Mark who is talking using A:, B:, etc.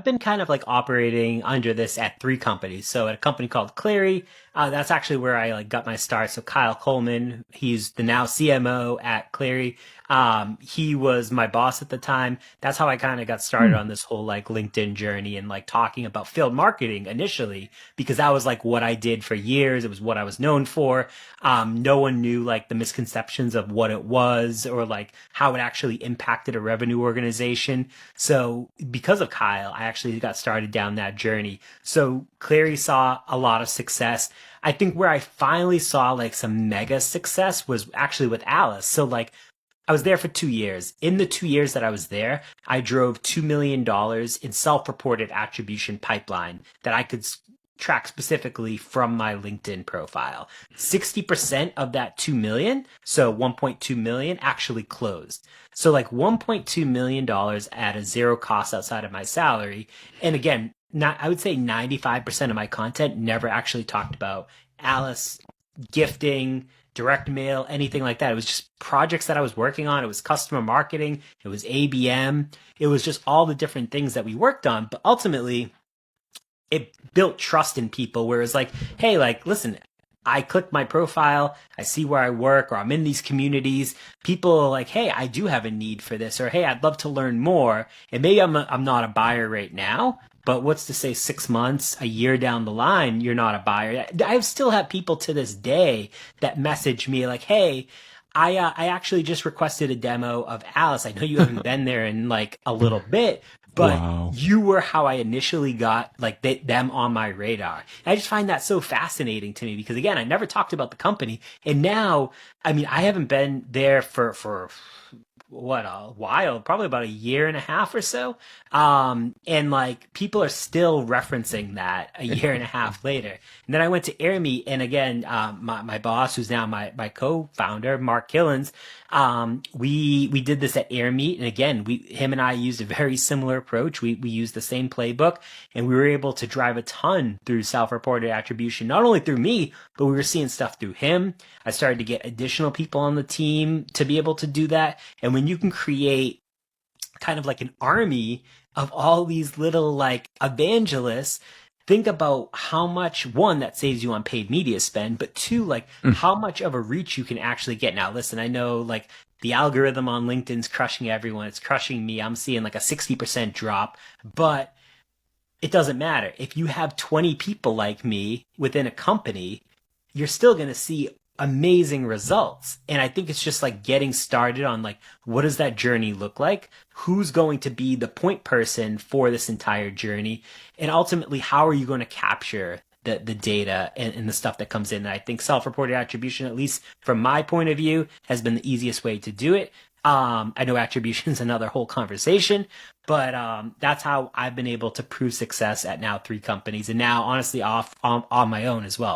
A: been kind of like operating under this at three companies. So at a company called Clary, that's actually where I like got my start. So Kyle Coleman, he's the now CMO at Clary. He was my boss at the time. That's how I kind of got started on this whole like LinkedIn journey and like talking about field marketing initially, because that was like what I did for years. It was what I was known for. No one knew like the misconceptions of what it was or like how it actually impacted a revenue organization. So because of Kyle, I actually got started down that journey. So Clary saw a lot of success. I think where I finally saw like some mega success was actually with Alice. So like I was there for 2 years. In the 2 years that I was there, I drove $2 million in self-reported attribution pipeline that I could track specifically from my LinkedIn profile. 60% of that 2 million, so 1.2 million, actually closed. So like $1.2 million at a zero cost outside of my salary. And again, I would say 95% of my content never actually talked about Alice, gifting, direct mail, anything like that. It was just projects that I was working on. It was customer marketing. It was ABM. It was just all the different things that we worked on. But ultimately, it built trust in people where it's like, hey, like, listen, I click my profile, I see where I work, or I'm in these communities. People are like, hey, I do have a need for this, or hey, I'd love to learn more. And maybe I'm not a buyer right now, but what's to say 6 months, a year down the line, you're not a buyer. I still have people to this day that message me like, hey, I actually just requested a demo of Alice. I know you haven't been there in like a little bit, but
B: Wow.
A: you were how I initially got like them on my radar. And I just find that so fascinating to me because again, I never talked about the company. And now, I mean, I haven't been there for what, a while, probably about a year and a half or so. And like people are still referencing that a year and a half later. And then I went to AirMeet, and again, my boss, who's now my co-founder, Mark Killens, we did this at AirMeet, and again, him and I used a very similar approach. We used the same playbook, and we were able to drive a ton through self-reported attribution, not only through me, but we were seeing stuff through him. I started to get additional people on the team to be able to do that. And when you can create kind of like an army of all these little like evangelists, think about how much, one, that saves you on paid media spend, but two, like how much of a reach you can actually get. Now, listen, I know like the algorithm on LinkedIn's crushing everyone. It's crushing me. I'm seeing like a 60% drop, but it doesn't matter. If you have 20 people like me within a company, you're still going to see amazing results. And I think it's just like getting started on like, what does that journey look like? Who's going to be the point person for this entire journey? And ultimately, how are you going to capture the data and the stuff that comes in? And I think self-reported attribution, at least from my point of view, has been the easiest way to do it. I know attribution is another whole conversation, but that's how I've been able to prove success at now 3 companies, and now honestly on my own as well.